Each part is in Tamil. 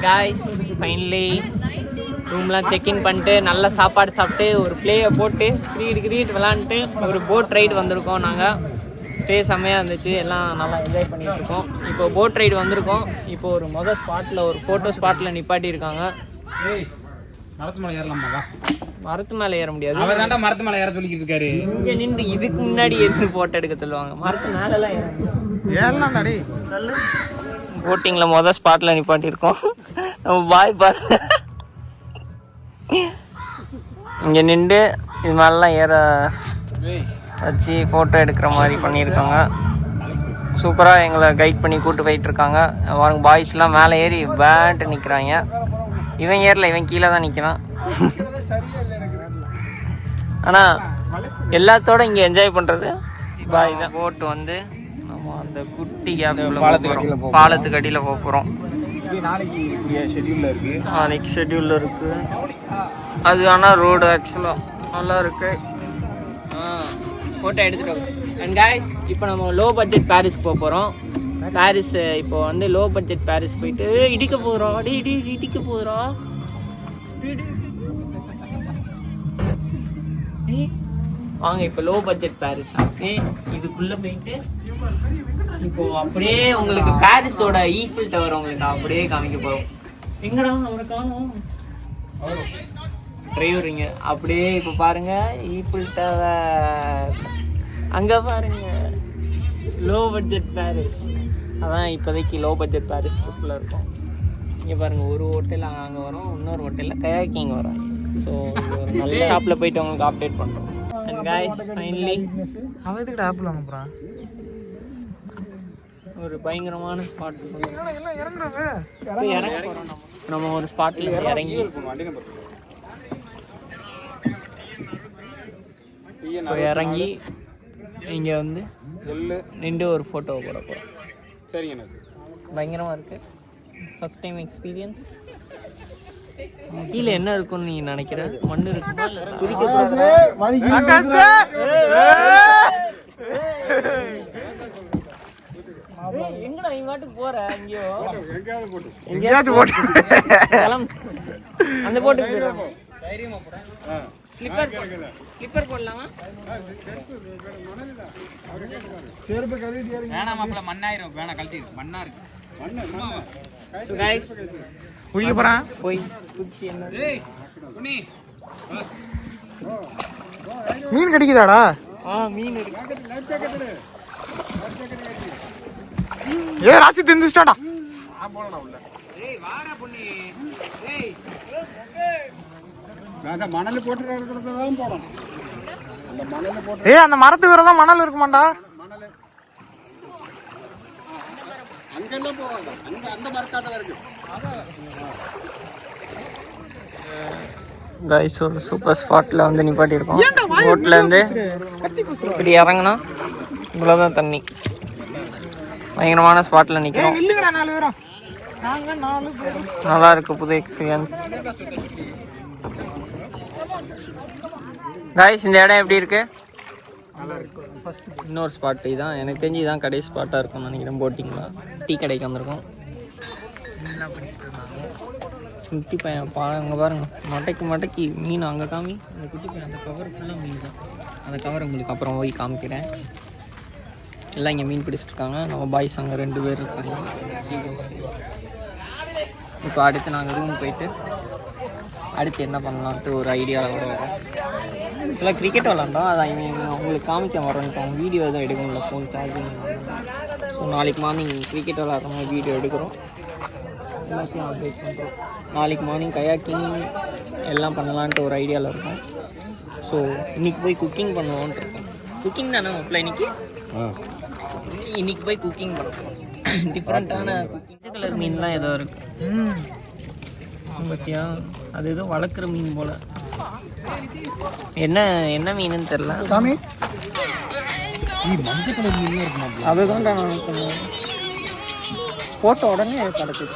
காய்ஸ் ஃபைனலி ரூம்லாம் செக்இன் பண்ணிட்டு நல்ல சாப்பாடு சாப்பிட்டு ஒரு பிளேயை போட்டு கிரீட் விளாண்டுட்டு ஒரு போட் ரைடு வந்திருக்கோம். நாங்கள் ஸ்டே செம்மையாக இருந்துச்சு, எல்லாம் நல்லா என்ஜாய் பண்ணிட்டு இருக்கோம். இப்போ போட் ரைடு வந்திருக்கோம். இப்போ ஒரு ஸ்பாட்டில் ஒரு ஃபோட்டோ ஸ்பாட்டில் நிப்பாட்டியிருக்காங்க. மரத்து மேலே ஏறலாமா? மரத்து மேலே ஏற முடியாது, அவர் தாண்டா மரத்து மேலே ஏற சொல்லிக்கிட்டு இருக்காரு. இங்கே நின்று இதுக்கு முன்னாடி எடுத்து ஃபோட்டோ எடுக்க சொல்லுவாங்க. மரத்து மேலெலாம் ஏறலாம்டா. நல்ல போட்டிங்கில் ஸ்பாட்டில் நிப்பாட்டியிருக்கோம். நம்ம பாய் பாரு இங்கே நின்று இது மாதிரிலாம் ஏற வச்சு ஃபோட்டோ எடுக்கிற மாதிரி பண்ணியிருக்காங்க. சூப்பராக எங்களை கைட் பண்ணி கூப்பிட்டு போயிட்டுருக்காங்க. பாருங்க பாய்ஸ்லாம் மேலே ஏறி பேண்ட்டு நிற்கிறாங்க. இவன் ஏறல, இவன் கீழே தான் நிற்கிறான். ஆனால் எல்லாத்தோட இங்கே என்ஜாய் பண்ணுறது பாய் தான். போட்டு வந்து நம்ம அந்த குட்டி பாலத்துக்கு அடியில் போக போகிறோம். நாளைக்கு ஷெட்யூலில் இருக்குது அது. ஆனால் ரோடு ஆக்சுவலாக நல்லா இருக்கு. ஃபோட்டோ எடுத்துகிட்டு அண்ட் காய்ஸ் இப்போ நம்ம லோ பட்ஜெட் பாரிஸ்க்கு போக போகிறோம். பாரிஸ் இப்போ வந்து லோ பட்ஜெட் பாரிஸ் போயிட்டு இடிக்க போகிறோம். இடிக்க போகிறோம். வாங்க இப்போ லோ பட்ஜெட் பாரிஸ் அப்படியே இதுக்குள்ளே போயிட்டு இப்போ அப்படியே உங்களுக்கு பாரிஸோட ஈஃபில் டவர் உங்களுக்கு அப்படியே காமிக்க போகிறோம். எங்கடா அவரை காணோம் டிரைவருங்க. அப்படியே இப்போ பாருங்க ஈஃபில் டவர் அங்கே பாருங்க. லோ பட்ஜெட் பாரிஸ் அதான் இப்போதைக்கு லோ பட்ஜெட் பாரிஸ் ட்ரிப்பில் இருக்கும். இங்கே பாருங்கள் ஒரு ஹோட்டல் அங்கே வரும், இன்னொரு ஹோட்டலில் கயாக்கிங் வரும். ஸோ ஒரு நல்ல ஷாப்பில் போயிட்டு உங்களுக்கு அப்டேட் பண்ணுறோம். அண்ட் காய்ஸ் ஃபைனலி அவன் எதுக்கு ஆப்பிள் வாங்க போகிறான்? ஒரு பயங்கரமான ஸ்பாட் நம்ம ஒரு ஸ்பாட்டில் இறங்கி இறங்கி இங்கே வந்து நின்று ஒரு ஃபோட்டோ போட போகிறோம். சரிங்க, பயங்கரமாக இருக்குது. First time experience. கீழே என்ன இருக்குன்னு நீ நினைக்கிற? மண் இருக்குமா? எங்கடா நீ மாட்டுக்கு போற? எங்கேயோ எங்கேயாச்சும் போட்டு அந்த போட்டு ஸ்லிப்பர் போடலாமா? செருப்பு கழுவிட்டு வேணாம் மாப்ள, மண்ணாயிரும். வேணாம், கழட்டி மண்ணா இருக்கு. சோ गाइस குளிக்க போறான். போய் குச்சி என்ன? ஏய் குனி மீன் கிடைக்குதாடா? மீன் இருக்கு. ஏ ராசி திந்துஸ்டாடா. போடடா உள்ள. ஏய் வாடா பொண்ணி. ஏய் நான் மணல் போட்டு இருக்கிறத தான் போறோம். அந்த மணல்ல போட்டு ஏய் அந்த மரத்துக்கு வரதா மணல் இருக்குமாடா? மணல் அங்கெல்லாம் போவாங்க. அங்க அந்த மரத்தாட்ட இருக்கு. गाइस ஒரு சூப்பர் ஸ்பாட்ல வந்து நிப்பாட்டி இருக்கோம். போட்ல இருந்து இப்படி இறங்குனா இவ்வளவுதான் தண்ணி. பயங்கரமான ஸ்பாட்ல நிக்கிறோம். இல்லங்கடா 4 பேரும். நாங்க 4 பேரும். நல்லா இருக்கு, புது எக்ஸ்பீரியன்ஸ். गाइस இந்த இடம் எப்படி இருக்கு? நல்லா இருக்கு. ஃபர்ஸ்ட் இன்னொரு ஸ்பாட் இதான், எனக்கு தெரிஞ்சு இதான் கடைசி ஸ்பாட்டாக இருக்கும்னு நினைக்கிறேன். போட்டிங்களா டீ கடைக்கு வந்திருக்கோம். மீன்லாம் பிடிச்சிட்டு இருந்தாங்க. குட்டி பையன் அங்கே பாருங்க, மட்டைக்கு மீன் அங்கே காமி. அந்த குட்டி பையன் அந்த கவர் ஃபுல்லாக மீன் தான். அந்த கவர் உங்களுக்கு அப்புறம் போய் காமிக்கிறேன். எல்லாம் இங்கே மீன் பிடிச்சிட்டு இருக்காங்க. நம்ம பாய்ஸ் அங்கே 2 பேர் இருக்காங்க. இப்போ அடுத்து நாங்கள் ரூம் போயிட்டு அடுத்து என்ன பண்ணலான்ட்டு ஒரு ஐடியாவில் கூட வரோம். இல்லை கிரிக்கெட் விளாண்டோம், அதான் உங்களுக்கு காமிக்க வரேன்ட்டோம். வீடியோ எதுவும் எடுக்க முடியல, ஃபோன் சார்ஜிங். ஸோ நாளைக்கு மார்னிங் கிரிக்கெட் விளாட்ற மாதிரி வீடியோ எடுக்கிறோம், எல்லாத்தையும் அப்டேட் பண்ணுறோம். நாளைக்கு மார்னிங் கயாக்கிங் எல்லாம் பண்ணலான்ட்டு ஒரு ஐடியாவில் இருக்கும். ஸோ இன்றைக்கி போய் குக்கிங் பண்ணுவோன்ட்டு இருக்கோம். குக்கிங் தானே மாப்பிள்ள இன்னைக்கு போய் குக்கிங் பண்ணுறோம். டிஃப்ரெண்ட்டான குக்கிங். கலர் மீன்லாம் ஏதோ இருக்குது பத்தியா, அது ஏதோ வளர்க்குற மீன் போல். என்ன மீனுன்னு தெரில. அதுதான் நான் போட்ட உடனே கிடக்குது.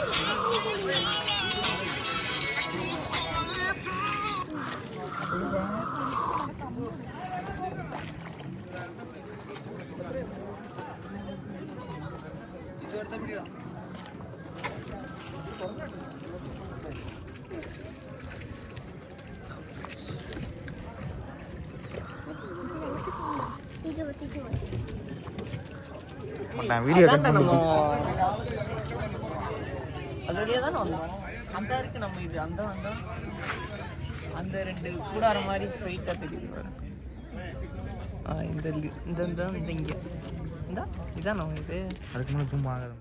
வீடியோ அதான்டா நம்ம அது வழியா தானே வந்தோம். அந்த இருக்கு நம்ம இது அந்த அந்த அந்த 2 கூடார மாதிரி ஸ்ட்ரைட்டாக தெரியுது பாரு. இந்த இந்த இந்த இந்த இங்கே இந்த இதான் நம்ம இது அதுக்கு முன்னாடி சும்மா ஆகாது.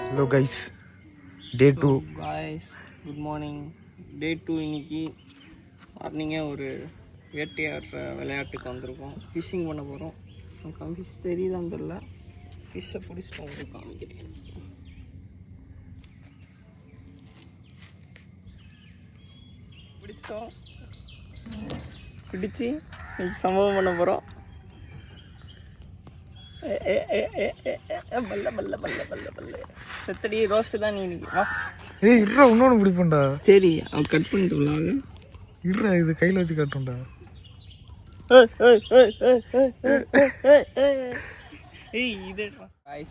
Hello guys, day 2. Guys good morning. Day 2 இன்னைக்கு மார்னிங்கே ஒரு வேட்டையாடுற விளையாட்டுக்கு வந்திருக்கோம். ஃபிஷ்ஷிங் பண்ண போகிறோம். நமக்கு ஃபிஷ் தெரியுதான்னு தெரியல. ஃபிஷ்ஷை பிடிச்சிட்டு உங்களுக்கு காமிக்கிறேன். பிடிச்சிட்டோம். பிடிச்சி இன்னைக்கு சம்பவம் பண்ண போகிறோம். பல்ல பல்ல பல்ல பல்ல பல்ல செத்தடி ரோஸ்ட்டு தான் நீ இன்னைக்கு. வா ஏய் இருடா, இன்னொன்று பிடிப்பேன்டா. சரி அவன் கட் பண்ணிட்டு விளாங்க. இருடா, இது கையில் வச்சு காட்டும்டா.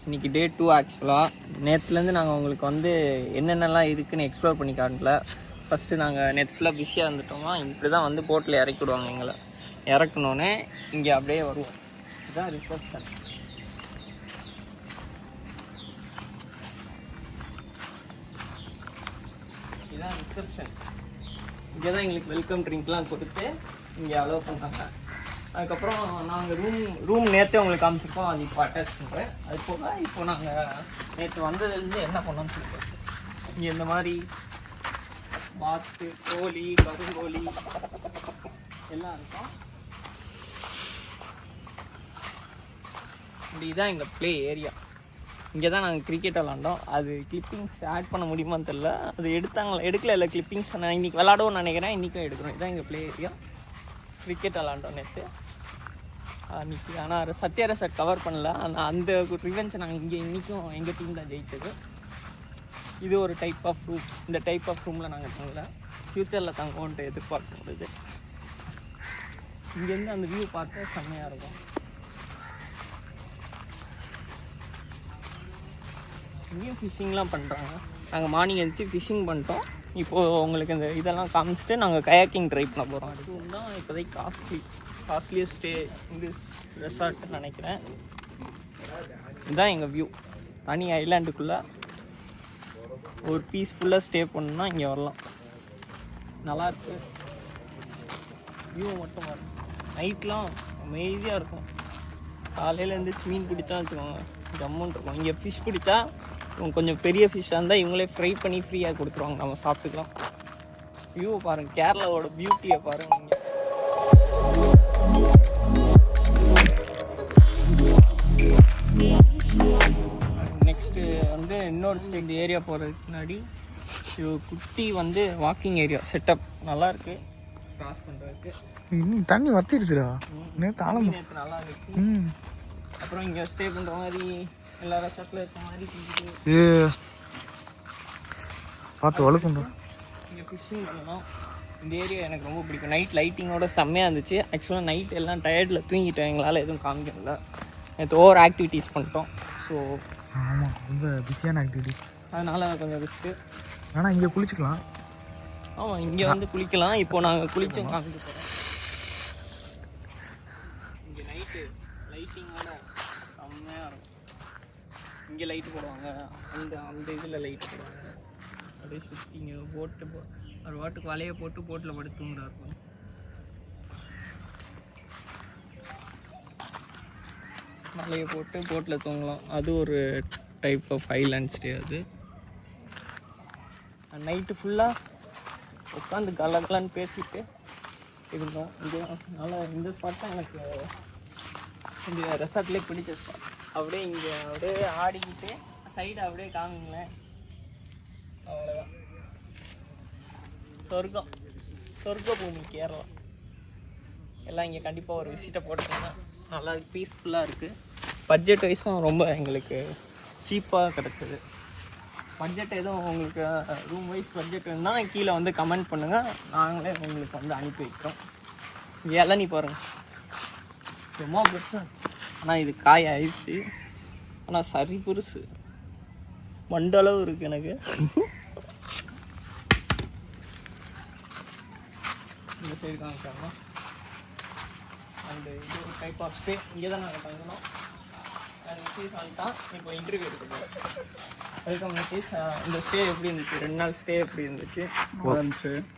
இன்னைக்கு டே 2 ஆக்சுவலாக. நேற்றுலேருந்து நாங்கள் உங்களுக்கு வந்து என்னென்னலாம் இருக்குதுன்னு எக்ஸ்ப்ளோர் பண்ணி காட்டல. ஃபஸ்ட்டு நாங்கள் நேற்று ஃபுல்லாக பிஸியாக இருந்துட்டோமா, இப்படி தான் வந்து போட்டில் இறக்கி விடுவாங்க எங்களை. இறக்கணுன்னே இங்கே அப்படியே வருவோம். இதுதான் ரிசப்ஷன். இதுதான் ரிசப்ஷன். இங்கே தான் எங்களுக்கு வெல்கம் ட்ரிங்க்லாம் கொடுத்து இங்கே அலோவ் பண்ணுறாங்க. அதுக்கப்புறம் நாங்கள் ரூம் நேற்றே உங்களுக்கு காமிச்சிருக்கோம். அது இப்போ அட்டாச் பண்ணுறேன். அது போக இப்போ நாங்கள் நேற்று வந்ததுலேருந்து என்ன பண்ணோம்னு சொல்லிட்டு இங்கே இந்த மாதிரி வாத்து, கோழி, கருங்கோழி எல்லாம் இருக்கும். இதுதான் எங்கள் ப்ளே ஏரியா. இங்கே தான் நாங்கள் கிரிக்கெட் விளாண்டோம். அது கிளிப்பிங்ஸ் ஆட் பண்ண முடியுமான்னு தெரில. அது எடுக்கல இல்லை கிளிப்பிங்ஸ். நான் இன்றைக்கி விளாடுவோம்னு நினைக்கிறேன். இன்றைக்கும் எடுக்கிறோம். இதுதான் எங்கள் ப்ளே ஏரியா. கிரிக்கெட் விளாண்டோம் நேற்று அன்றைக்கி. ஆனால் சத்யா ரெசார்ட் கவர் பண்ணல. ஆனால் அந்த ரிவென்ஸை நாங்கள் இங்கே இன்றைக்கும் எங்கள் டீம் தான் ஜெயிச்சது. இது ஒரு டைப் ஆஃப் ரூம். இந்த டைப் ஆஃப் ரூமில் நாங்கள் தங்கல. ஃப்யூச்சரில் தங்கோன்ட்டு எதிர்பார்க்க முடியுது. இங்கேருந்து அந்த வியூ பார்த்து செம்மையாக இருக்கும். இங்கேயும் ஃபிஷ்ஷிங்லாம் பண்ணுறாங்க. நாங்கள் மார்னிங் எழுந்துச்சி ஃபிஷ்ஷிங் பண்ணிட்டோம். இப்போது உங்களுக்கு இந்த இதெல்லாம் காமிச்சிட்டு நாங்கள் கயாக்கிங் ட்ரை பண்ண போகிறோம். அது தான் இப்போதைக்கு காஸ்ட்லியஸ்ட் ஸ்டே இங்கிலீஷ் ரெசார்ட்னு நினைக்கிறேன். இதுதான் எங்கள் வியூ. தனி ஐலாண்டுக்குள்ளே ஒரு பீஸ்ஃபுல்லாக ஸ்டே பண்ணணும்னா இங்கே வரலாம். நல்லாயிருக்கு. வியூ மட்டும் வரும். நைட்லாம் அமைதியாக இருக்கும். காலையில் எழுந்திரிச்சு மீன் பிடிச்சா வச்சுக்கோங்க, ஜம்முன்னு இருக்கும். இங்கே ஃபிஷ் பிடிச்சா கொஞ்சம் பெரிய ஃபிஷ்ஷாக இருந்தால் இவங்களே ஃப்ரை பண்ணி ஃப்ரீயாக கொடுத்துருவாங்க. நம்ம சாப்பிட்டுக்கலாம். வியூவை பாருங்கள், கேரளாவோட பியூட்டியை பாருங்கள். நெக்ஸ்ட்டு வந்து இன்னொரு ஸ்டேட். இந்த ஏரியா போகிறதுக்கு முன்னாடி இது குட்டி வந்து வாக்கிங் ஏரியா செட்டப் நல்லாயிருக்கு. கிராஸ் பண்ணுறதுக்கு இன்னும் தண்ணி வத்திடுச்சுடா. நேற்று நல்லா இருக்கு. அப்புறம் இங்கே ஸ்டே பண்ணுற மாதிரி எல்லா ரெசார்ட்டில் இருக்க மாதிரி பார்த்து வளர்க்கணும். இங்கே ஃபிஷ்ஷிங் பண்ணலாம். இந்த ஏரியா எனக்கு ரொம்ப பிடிக்கும். நைட் லைட்டிங்கோட செம்மையாக இருந்துச்சு. ஆக்சுவலாக நைட் எல்லாம் டயர்டில் தூங்கிட்டோம், எங்களால் எதுவும் காமிக்கல. நேற்று ஓவர் ஆக்டிவிட்டீஸ் பண்ணிட்டோம். ஸோ ஆமாம், ரொம்ப பிஸியான ஆக்டிவிட்டி, அதனால் கொஞ்சம் ரிஸ்க்கு. ஆனால் இங்கே குளிச்சுக்கலாம். ஆமாம், இங்கே வந்து குளிக்கலாம். இப்போ நாங்கள் குளிச்சும் காமிக்க போகிறோம். இங்கே நைட்டு லைட்டிங்கோட செம்மையாக இருக்கும். இங்கே லைட்டு போடுவாங்க, அந்த இதில் லைட்டு போடுவாங்க. அப்படியே சுற்றிங்க போட்டு ஒரு வாட்டுக்கு வலையை போட்டு போட்டில் படுத்து தூங்குறா இருக்கும். வலையை போட்டு போட்டில் தூங்கலாம். அது ஒரு டைப் ஆஃப் ஐலாண்ட் ஸ்டே. அது நைட்டு ஃபுல்லாக உட்காந்து கலகலான்னு பேசிட்டு இருந்தோம். இது நல்லா இந்த ஸ்பாட் தான் எனக்கு இந்த ரெசார்ட்லேயே பிடிச்ச ஸ்பாட். அப்படியே இங்கே அப்படியே ஆடிக்கிட்டு சைடு அப்படியே காமிங்களேன், அவ்வளோதான். சொர்க்க பூமி கேரளா. எல்லாம் இங்கே கண்டிப்பாக ஒரு விசிட்டை போட்டுக்கோங்க. நல்லா பீஸ்ஃபுல்லாக இருக்குது. பட்ஜெட் வைஸும் ரொம்ப எங்களுக்கு சீப்பாக கிடச்சிது. பட்ஜெட் எதுவும் உங்களுக்கு ரூம் வைஸ் பட்ஜெட் இருந்தால் கீழே வந்து கமெண்ட் பண்ணுங்கள், நாங்களே உங்களுக்கு வந்து அனுப்பி வைக்கிறோம். இளநீ பாருங்கள், ரொம்ப பெருசு. ஆனால் இது காய் ஆயிடுச்சு. ஆனால் சரி பெருசு, மண்டளவு இருக்குது எனக்கு. இந்த சைடு காமிச்சாங்க. அண்டு இது ஒரு டைப் ஆஃப் ஸ்டே. இங்கே தான் நாங்கள் தங்கணும். வந்துட்டான். இப்போ இன்டர்வியூ எடுக்க போகிறோம். வெல்கம் நிதிஷ். இந்த ஸ்டே எப்படி இருந்துச்சு? 2 நாள் ஸ்டே எப்படி இருந்துச்சு?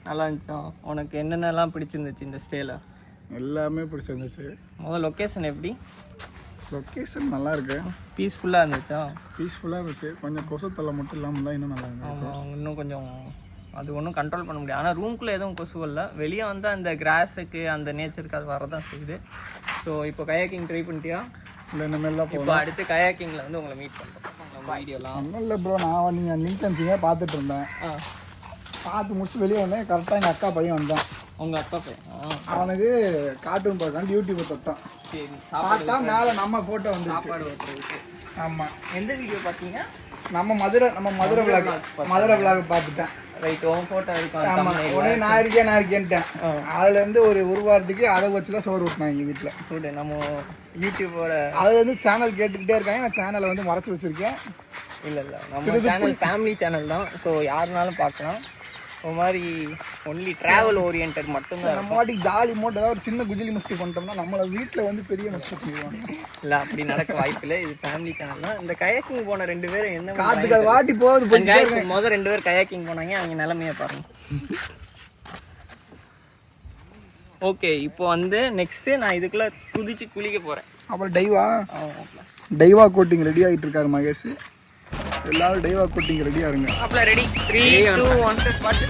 நல்லா இருந்துச்சா? உனக்கு என்னென்னலாம் பிடிச்சிருந்துச்சு இந்த ஸ்டேல? எல்லாமே பிடிச்சிருந்துச்சு. முதல் லொக்கேஷன் எப்படி? லொக்கேஷன் நல்லா இருக்கு. பீஸ்ஃபுல்லாக இருந்துச்சா? பீஸ்ஃபுல்லாக இருந்துச்சு. கொஞ்சம் கொசு தொல்லை மட்டும் இல்லாமல் தான் இன்னும் நல்லா இருந்துச்சு. ஆமாம், இன்னும் கொஞ்சம் அது ஒன்றும் கண்ட்ரோல் பண்ண முடியாது. ஆனால் ரூம்குள்ளே எதுவும் கொசு இல்லை. வெளியே வந்து அந்த கிராஸுக்கு அந்த நேச்சருக்கு அது வரதான் செய்யுது. ஸோ இப்போ கயாக்கிங் ட்ரை பண்ணிட்டியா? இல்லை, இனிமேல் இப்போ அடுத்து கயாக்கிங்கில் வந்து உங்களை மீட் பண்ணுறோம். நம்ம ஐடியாலாம் ஒன்றும் இல்லை ப்ரோ. நான் நீங்கள் லிங்க் அனுப்பிங்க பார்த்துட்டு இருந்தேன். பார்த்து முடிச்சு வெளியே வந்தேன். கரெக்டாக எங்கள் அக்கா பையன் வந்தான். உங்கள் அக்கா பையன்? அவனுக்கு கார்ட்டூன் பார்க்கான்னு யூடியூப்பை தொட்டான். சரி, பார்த்தா மேலே நம்ம ஃபோட்டோ வந்து சாப்பாடு ஓட்டுறதுக்கு. ஆமாம். எந்த வீடியோ பார்த்தீங்க? நம்ம மதுரை விளாக் பார்த்துட்டேன். ரைட், உன் ஃபோட்டோ இருக்கும். ஆமாம், உடனே நான் இருக்கேன்ட்டேன். அதுலேருந்து ஒரு வாரத்துக்கு அதை வச்சு தான் சோறு ஊட்டினாங்க வீட்டில். ஃபுட்டு நம்ம யூடியூபோட அது வந்து சேனல் கேட்டுக்கிட்டே இருக்காங்க. நான் சேனலை வந்து மறைச்சி வச்சுருக்கேன். இல்லை நம்ம சேனல் ஃபேமிலி சேனல் தான். ஸோ யாருனாலும் பார்க்கலாம். ஒரு மாதிரி ஒன்லி ட்ராவல் ஓரியன்ட் மட்டும்தான். நம்ம வாட்டிக்கு ஜாலி மோட்டு ஏதாவது ஒரு சின்ன குஜிலி மஸ்தி பண்ணிட்டோம்னா நம்மளை வீட்டில் வந்து பெரிய மஸ்தி பண்ணிடுவாங்க. இல்லை, அப்படி நடக்க வாய்ப்பில்லை. இது ஃபேமிலி சேனல் தான். இந்த கயாக்கிங் போன 2 பேரும் என்ன காத்துக்கு வாட்டி போகுது. முதல் 2 பேர் கயாக்கிங் போனாங்க. அவங்க நிலைமையை பாருங்க. ஓகே, இப்போ வந்து நெக்ஸ்ட்டு நான் இதுக்குள்ளே குதிச்சு குளிக்க போகிறேன். அப்புறம் டைவா கோட்டிங் ரெடி ஆகிட்டு இருக்காரு மகேஷ். எல்லாரும் டைவா கோட்டிங் ரெடியாக இருங்க. அப்போ ரெடி, 3, 2, 1 ஸ்பாட்.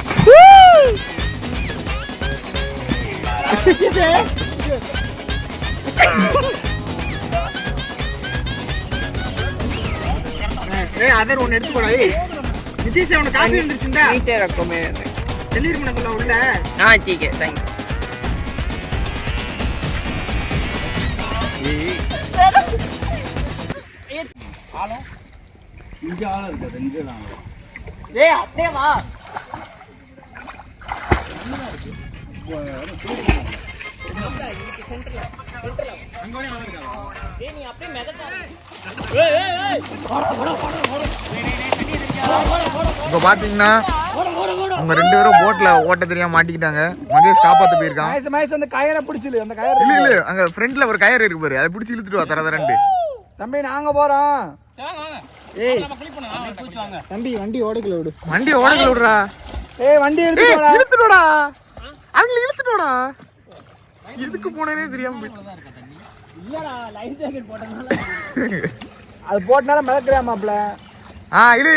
அதர் ஒன்று எடுத்து போடா. நிதிஷ் அவனை காஃபி வந்துருச்சுண்டா. நீச்சே ரக்கமே டெலிவரி பண்ண சொல்ல உள்ள. ठीक है, थैंक यू. ஆளம் இங்கே ஆளம் இருக்காது. இங்கே தான் ஏய், அப்படியே வா. இப்போ பார்த்தீங்கன்னா அவங்க 2 பேரும் போட்டில் ஓட்ட தெரியாம மாட்டிக்கிட்டாங்க. மகேஷ் காப்பாற்ற போயிருக்கான். மகேஷ் அந்த கயரை பிடிச்சிரு. அந்த கயர் இல்லை அங்கே ஃப்ரண்ட்ல ஒரு கயர் இருக்கு பாரு, அதை பிடிச்சி இழுத்துட்டு வா. தரதரண்டு தம்பி, நாங்க போறோம். ஏய் தம்பி, வண்டி ஓடக்கல விடு. வண்டி ஓடக்கல விடுறா. ஏய் வண்டி இழுத்துடா. அவங்களை இழுத்துடா. எதுக்கு போனேனே தெரியாம இல்லடா, லைஃப் ஜாக்கெட் போட்டனால அது போட்டனால மிதக்குறாமாப்ல. இழு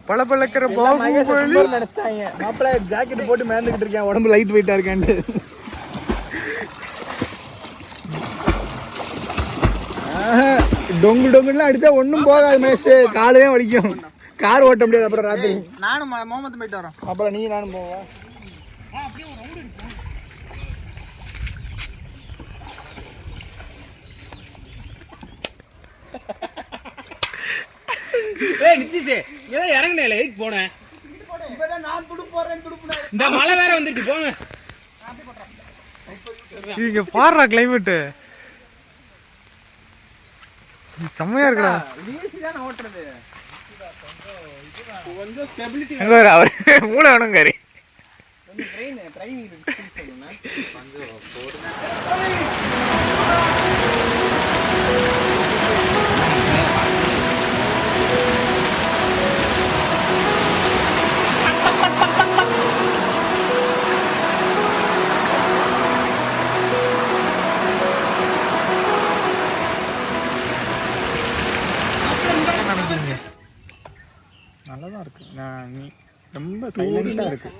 பளபளக்கிற பாகுபலி நினைச்சிட்டாங்க. மாப்பிள்ள ஜாக்கெட் போட்டு மேந்துக்கிட்டு இருக்கேன், உடம்பு லைட் வெயிட்டா இருக்கான்ட்டு. டொங்குலாம் அடிச்சா ஒன்றும் போகாது மேஷ். காலையே வலிக்கும். கார் ஓட்ட முடியாது. அப்புறம் ராத்திரி நானும் முகமது போயிட்டு வரோம். அப்புறம் நீ நானும் போவோம். நிதிஷே, இறங்கினேன் போனேன். இந்த மழை வேற வந்துருச்சு போங்க. இங்க பாடுறா கிளைமேட்டு செம்மையா இருக்குடா. ஓட்டுறது கொஞ்சம் ஸ்டெபிலிட்டி அவரு மூளை வேணுங்காரு. நல்லாதான் இருக்கு. நீ ரொம்ப சைலண்டா இருக்கு.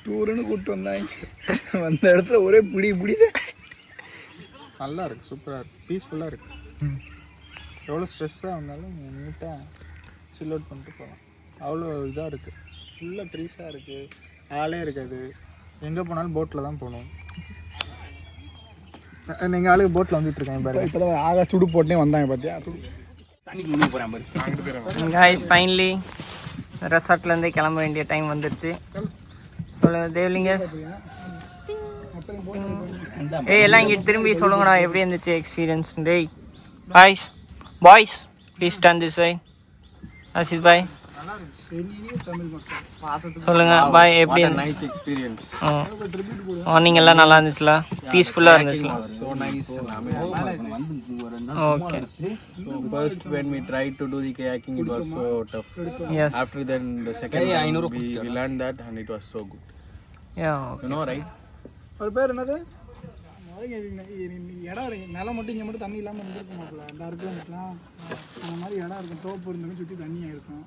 டூருன்னு கூப்பிட்டு வந்தாங்க, வந்த இடத்துல ஒரே பிடிதான். நல்லா இருக்கு, சூப்பராக இருக்கு, பீஸ்ஃபுல்லாக இருக்கு. எவ்வளோ ஸ்ட்ரெஸ்ஸாக இருந்தாலும் நீட்டாக சில் அவுட் பண்ணிட்டு போகலாம். அவ்வளோ இதாக இருக்குது, ஃபுல்லாக ட்ரீஸாக இருக்குது, ஆளே இருக்காது. எங்கே போனாலும் போட்டில் தான் போகணும். நீங்கள் ஆளுக்கு போட்டில் வந்துட்டு இருக்கேன் பாரு. இப்போ தான் ஆகா சுடு போட்டே வந்தாங்க பார்த்தியா, சுடு தண்ணிக்கு முன்னே போகிறேன் பாரு. கைஸ் ஃபைனலி ரெசார்ட்லேருந்து கிளம்ப வேண்டிய டைம் வந்துருச்சு. சொல்லுங்கள் தேவலிங்கஸ். ஏய் எல்லாம் இங்கே திரும்பி சொல்லுங்கடா எப்படி இருந்துச்சு எக்ஸ்பீரியன்ஸ். டேய் boys boys please stand this side. Asith பாய் சொல்லுங்க பாய் எப்படி நைஸ் எக்ஸ்பீரியன்ஸ். மார்னிங் எல்லாம் நல்லா இருந்துச்சுல, பீஸ்ஃபுல்லாக இருந்துச்சுல. So nice. Okay. So first when we tried to do the kayaking it was so tough. Yes. After then the second time we learned that and it was so good. Yeah. Okay. You know right? ஒரு பேர் என்னது இடம் இருக்கு, நிலம் மட்டும் இங்கே மட்டும் தண்ணி இல்லாமல் இருந்திருக்கும் மாப்பிள்ள. அந்த இருக்குலாம் அந்த மாதிரி இடம் இருக்கும், தோப்பு இருந்தாலும் சுற்றி தண்ணியாக இருக்கும்.